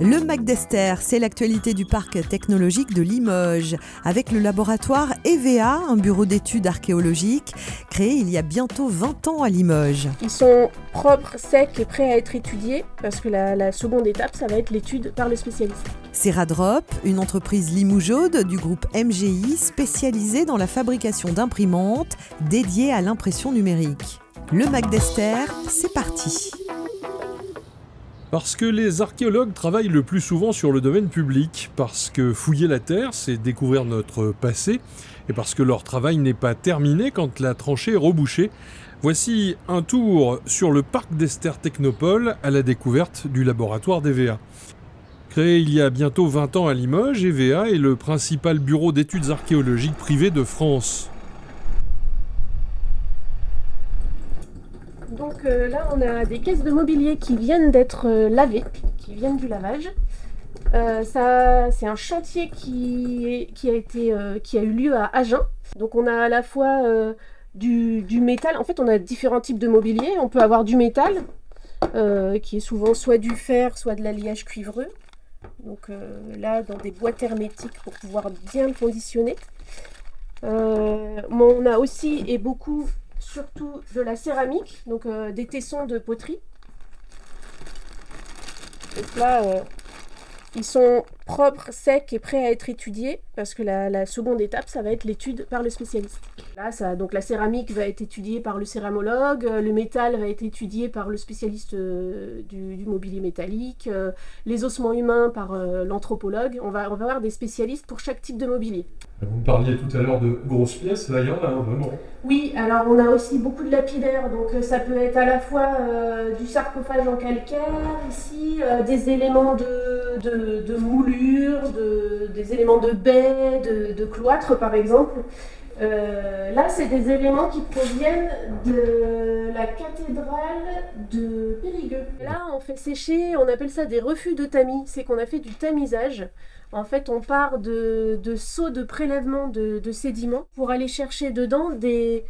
Le Mac d'Esther, c'est l'actualité du parc technologique de Limoges, avec le laboratoire EVA, un bureau d'études archéologiques, créé il y a bientôt 20 ans à Limoges. Ils sont propres, secs et prêts à être étudiés, parce que la seconde étape, ça va être l'étude par le spécialiste. Ceradrop, une entreprise limougeaude du groupe MGI, spécialisée dans la fabrication d'imprimantes dédiées à l'impression numérique. Le Mac d'Esther, c'est parti. Parce que les archéologues travaillent le plus souvent sur le domaine public, parce que fouiller la terre, c'est découvrir notre passé, et parce que leur travail n'est pas terminé quand la tranchée est rebouchée. Voici un tour sur le parc d'Esther Technopole à la découverte du laboratoire d'EVA. Créé il y a bientôt 20 ans à Limoges, EVA est le principal bureau d'études archéologiques privé de France. Donc là, on a des caisses de mobilier qui viennent d'être lavées, qui viennent du lavage. C'est un chantier qui a eu lieu à Agen. Donc on a à la fois du métal. En fait, on a différents types de mobilier. On peut avoir du métal, qui est souvent soit du fer, soit de l'alliage cuivreux. Donc là, dans des boîtes hermétiques pour pouvoir bien le conditionner. On a aussi, et beaucoup, surtout de la céramique, donc des tessons de poterie. Donc là, ils sont propres, secs et prêts à être étudiés, parce que la seconde étape, ça va être l'étude par le spécialiste. Là, donc la céramique va être étudiée par le céramologue, le métal va être étudié par le spécialiste du mobilier métallique, les ossements humains par l'anthropologue. On va avoir des spécialistes pour chaque type de mobilier. Vous me parliez tout à l'heure de grosses pièces, là il y en a vraiment. Oui, alors on a aussi beaucoup de lapidaires, donc ça peut être à la fois du sarcophage en calcaire, ici, des éléments de moulure, des éléments de baies, de cloître par exemple. Là, c'est des éléments qui proviennent de la cathédrale de Périgueux. Là, on fait sécher, on appelle ça des refus de tamis, c'est qu'on a fait du tamisage. En fait, on part de seaux de prélèvement de sédiments pour aller chercher dedans des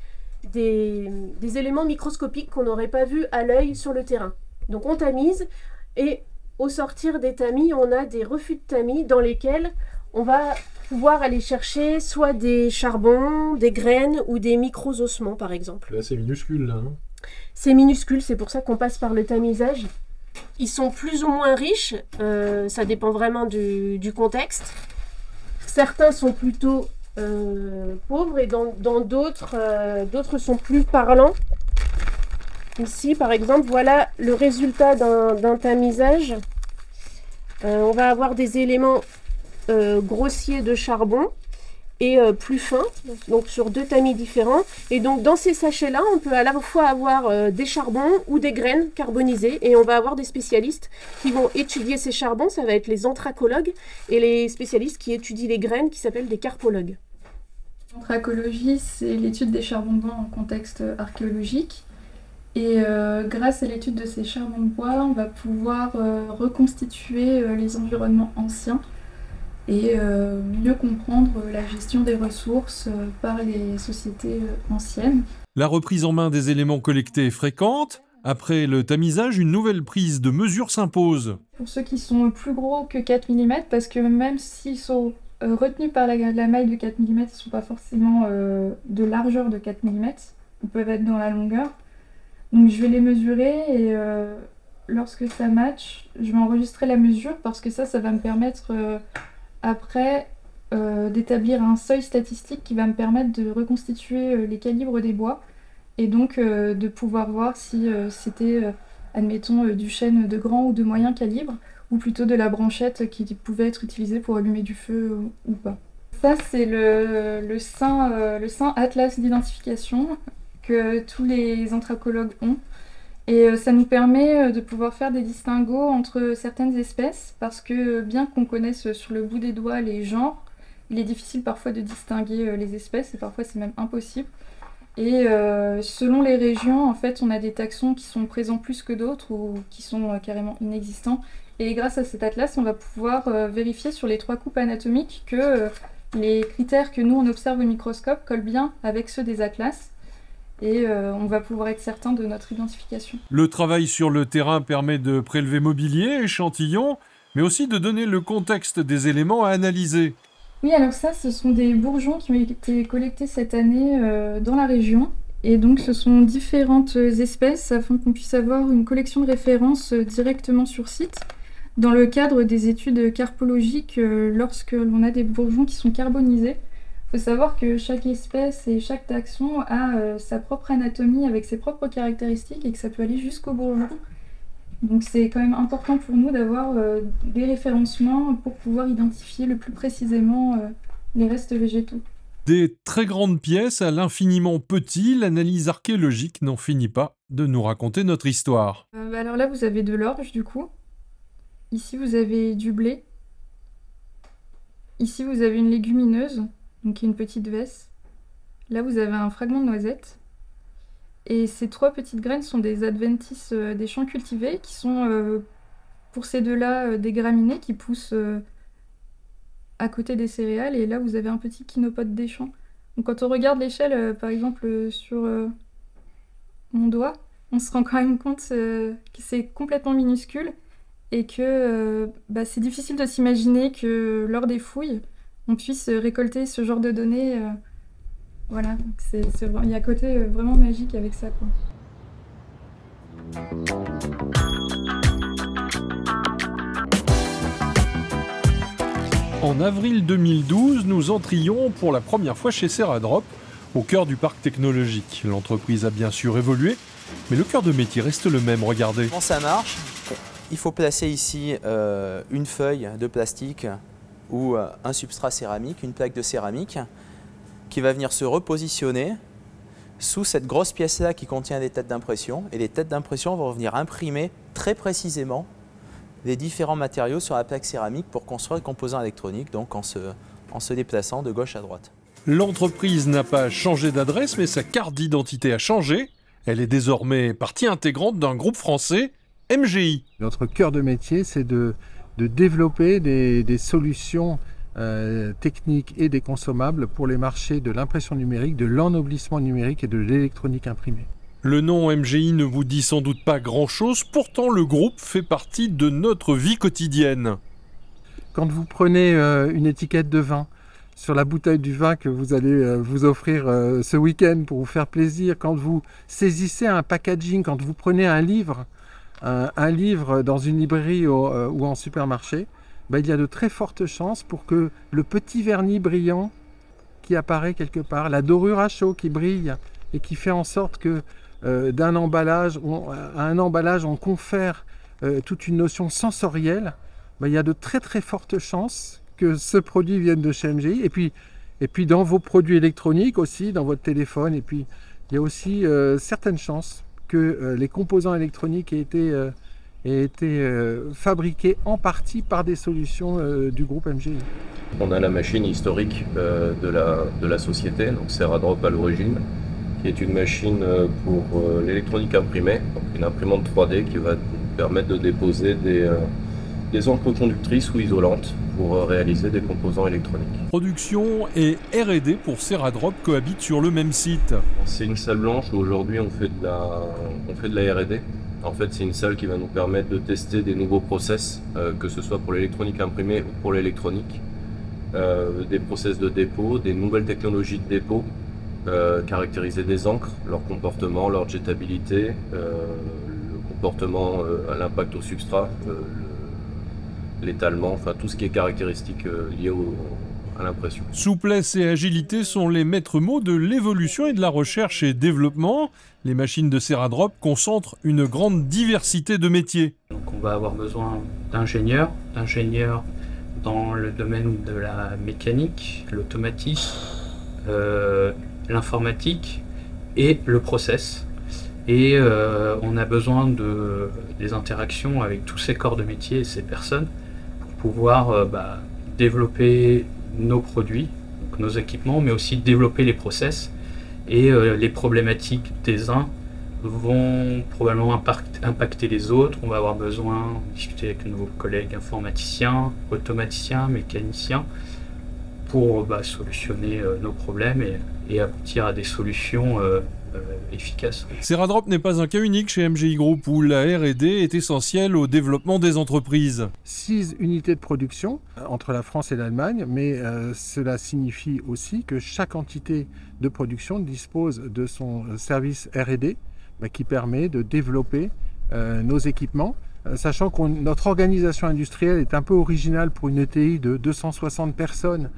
éléments microscopiques qu'on n'aurait pas vus à l'œil sur le terrain. Donc on tamise, et au sortir des tamis, on a des refus de tamis dans lesquels on va pouvoir aller chercher soit des charbons, des graines ou des micro-ossements par exemple. Là c'est minuscule là. Hein. C'est minuscule, c'est pour ça qu'on passe par le tamisage. Ils sont plus ou moins riches, ça dépend vraiment du contexte. Certains sont plutôt pauvres, et dans d'autres sont plus parlants. Ici par exemple, voilà le résultat d'un tamisage. On va avoir des éléments grossiers de charbon et plus fins, donc sur deux tamis différents. Et donc dans ces sachets-là, on peut à la fois avoir des charbons ou des graines carbonisées, et on va avoir des spécialistes qui vont étudier ces charbons, ça va être les anthracologues, et les spécialistes qui étudient les graines, qui s'appellent des carpologues. L'anthracologie, c'est l'étude des charbons de bois en contexte archéologique. Et grâce à l'étude de ces charbons de bois, on va pouvoir reconstituer les environnements anciens et mieux comprendre la gestion des ressources par les sociétés anciennes. La reprise en main des éléments collectés est fréquente. Après le tamisage, une nouvelle prise de mesure s'impose. Pour ceux qui sont plus gros que 4 mm, parce que même s'ils sont retenus par la maille de 4 mm, ils ne sont pas forcément de largeur de 4 mm, ils peuvent être dans la longueur. Donc je vais les mesurer, et lorsque ça match, je vais enregistrer la mesure, parce que ça va me permettre après d'établir un seuil statistique qui va me permettre de reconstituer les calibres des bois, et donc de pouvoir voir si c'était, admettons, du chêne de grand ou de moyen calibre, ou plutôt de la branchette qui pouvait être utilisée pour allumer du feu ou pas. Ça, c'est le saint atlas d'identification que tous les anthracologues ont. Et ça nous permet de pouvoir faire des distinguos entre certaines espèces, parce que bien qu'on connaisse sur le bout des doigts les genres, il est difficile parfois de distinguer les espèces, et parfois c'est même impossible. Et selon les régions, en fait, on a des taxons qui sont présents plus que d'autres, ou qui sont carrément inexistants. Et grâce à cet atlas, on va pouvoir vérifier sur les 3 coupes anatomiques que les critères que nous on observe au microscope collent bien avec ceux des atlas. Et on va pouvoir être certain de notre identification. Le travail sur le terrain permet de prélever mobilier, échantillons, mais aussi de donner le contexte des éléments à analyser. Oui, alors ça, ce sont des bourgeons qui ont été collectés cette année dans la région. Et donc, ce sont différentes espèces afin qu'on puisse avoir une collection de références directement sur site dans le cadre des études carpologiques lorsque l'on a des bourgeons qui sont carbonisés. Il faut savoir que chaque espèce et chaque taxon a sa propre anatomie avec ses propres caractéristiques et que ça peut aller jusqu'au bourgeon. Donc c'est quand même important pour nous d'avoir des référencements pour pouvoir identifier le plus précisément les restes végétaux. Des très grandes pièces à l'infiniment petit, l'analyse archéologique n'en finit pas de nous raconter notre histoire. Alors là, vous avez de l'orge du coup. Ici, vous avez du blé. Ici, vous avez une légumineuse, donc une petite vesse. Là, vous avez un fragment de noisette. Et ces 3 petites graines sont des adventices des champs cultivés, qui sont, pour ces deux-là, des graminées qui poussent à côté des céréales. Et là, vous avez un petit quinopode des champs. Donc quand on regarde l'échelle, par exemple, sur mon doigt, on se rend quand même compte que c'est complètement minuscule et que c'est difficile de s'imaginer que lors des fouilles, on puisse récolter ce genre de données. Voilà, il y a un côté vraiment magique avec ça, quoi. En avril 2012, nous entrions pour la première fois chez Ceradrop, au cœur du parc technologique. L'entreprise a bien sûr évolué, mais le cœur de métier reste le même, regardez. Comment ça marche? Il faut placer ici une feuille de plastique ou un substrat céramique, une plaque de céramique, qui va venir se repositionner sous cette grosse pièce-là qui contient des têtes d'impression. Et les têtes d'impression vont venir imprimer très précisément les différents matériaux sur la plaque céramique pour construire le composant électronique, donc en se déplaçant de gauche à droite. L'entreprise n'a pas changé d'adresse, mais sa carte d'identité a changé. Elle est désormais partie intégrante d'un groupe français, MGI. Notre cœur de métier, c'est de développer des solutions techniques et des consommables pour les marchés de l'impression numérique, de l'ennoblissement numérique et de l'électronique imprimée. Le nom MGI ne vous dit sans doute pas grand-chose, pourtant le groupe fait partie de notre vie quotidienne. Quand vous prenez une étiquette de vin, sur la bouteille du vin que vous allez vous offrir ce week-end pour vous faire plaisir, quand vous saisissez un packaging, quand vous prenez un livre dans une librairie ou en supermarché, il y a de très fortes chances pour que le petit vernis brillant qui apparaît quelque part, la dorure à chaud qui brille et qui fait en sorte que d'un emballage à un emballage on confère toute une notion sensorielle, il y a de très très fortes chances que ce produit vienne de chez MGI. Et puis dans vos produits électroniques aussi, dans votre téléphone, et puis il y a aussi certaines chances que les composants électroniques aient été fabriqués en partie par des solutions du groupe MGI. On a la machine historique de la société, donc Ceradrop à l'origine, qui est une machine pour l'électronique imprimée, donc une imprimante 3D qui va permettre de déposer des encres conductrices ou isolantes pour réaliser des composants électroniques. Production et R&D pour Ceradrop cohabitent sur le même site. C'est une salle blanche où aujourd'hui on fait de la R&D. En fait, c'est une salle qui va nous permettre de tester des nouveaux process, que ce soit pour l'électronique imprimée ou pour l'électronique. Des process de dépôt, des nouvelles technologies de dépôt, caractériser des encres, leur comportement, leur jetabilité, le comportement à l'impact au substrat, l'étalement, enfin tout ce qui est caractéristique lié à l'impression. Souplesse et agilité sont les maîtres mots de l'évolution et de la recherche et développement. Les machines de Ceradrop concentrent une grande diversité de métiers. Donc on va avoir besoin d'ingénieurs dans le domaine de la mécanique, l'automatisme, l'informatique et le process. Et on a besoin des interactions avec tous ces corps de métier et ces personnes pour pouvoir développer nos produits, donc nos équipements, mais aussi développer les process. Et les problématiques des uns vont probablement impacter les autres. On va avoir besoin de discuter avec nos collègues informaticiens, automaticiens, mécaniciens pour solutionner nos problèmes et aboutir à des solutions efficace. Ceradrop n'est pas un cas unique chez MGI Group où la R&D est essentielle au développement des entreprises. 6 unités de production entre la France et l'Allemagne, mais cela signifie aussi que chaque entité de production dispose de son service R&D qui permet de développer nos équipements, sachant que notre organisation industrielle est un peu originale pour une ETI de 260 personnes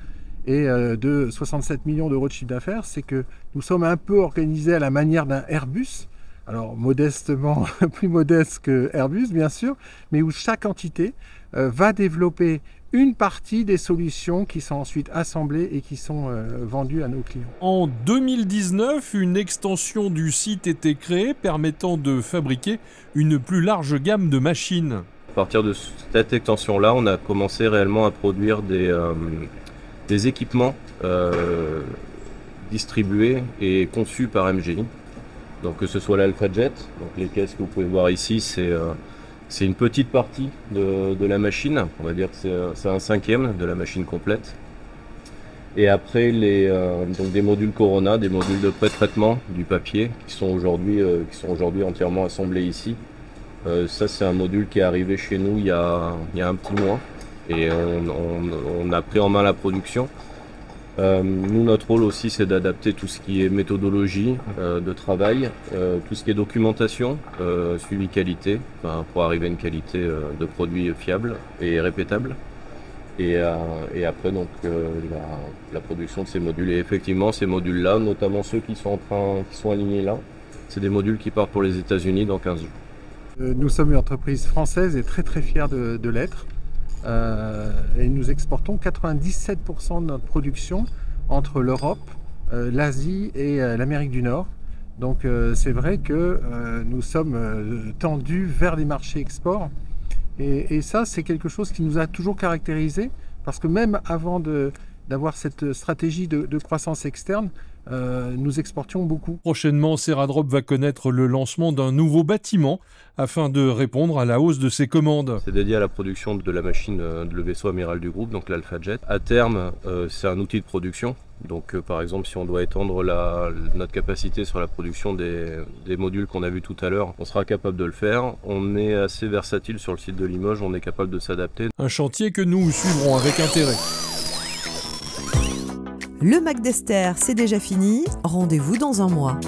et de 67 millions d'euros de chiffre d'affaires, c'est que nous sommes un peu organisés à la manière d'un Airbus, alors modestement, plus modeste que Airbus bien sûr, mais où chaque entité va développer une partie des solutions qui sont ensuite assemblées et qui sont vendues à nos clients. En 2019, une extension du site était créée permettant de fabriquer une plus large gamme de machines. À partir de cette extension-là, on a commencé réellement à produire des équipements distribués et conçus par MGI. Donc que ce soit l'Alpha-Jet, donc les caisses que vous pouvez voir ici, c'est une petite partie de la machine, on va dire que c'est un cinquième de la machine complète. Et après donc des modules Corona, des modules de pré-traitement du papier qui sont aujourd'hui entièrement assemblés ici. Ça c'est un module qui est arrivé chez nous il y a un petit mois et on a pris en main la production. Nous, notre rôle aussi, c'est d'adapter tout ce qui est méthodologie de travail, tout ce qui est documentation, suivi qualité, pour arriver à une qualité de produit fiable et répétable. Et après, donc, la production de ces modules. Et effectivement, ces modules-là, notamment ceux qui sont alignés là, c'est des modules qui partent pour les États-Unis dans 15 jours. Nous sommes une entreprise française et très très fiers de l'être. Et nous exportons 97% de notre production entre l'Europe, l'Asie et l'Amérique du Nord. Donc c'est vrai que nous sommes tendus vers les marchés export. Et ça, c'est quelque chose qui nous a toujours caractérisé, parce que même avant d'avoir cette stratégie de croissance externe, nous exportions beaucoup. Prochainement, Ceradrop va connaître le lancement d'un nouveau bâtiment afin de répondre à la hausse de ses commandes. C'est dédié à la production de la machine, le vaisseau amiral du groupe, donc l'Alpha-Jet. À terme, c'est un outil de production. Donc par exemple, si on doit étendre notre capacité sur la production des modules qu'on a vus tout à l'heure, on sera capable de le faire. On est assez versatile sur le site de Limoges, on est capable de s'adapter. Un chantier que nous suivrons avec intérêt. Le Mac d'Esther, c'est déjà fini. Rendez-vous dans un mois.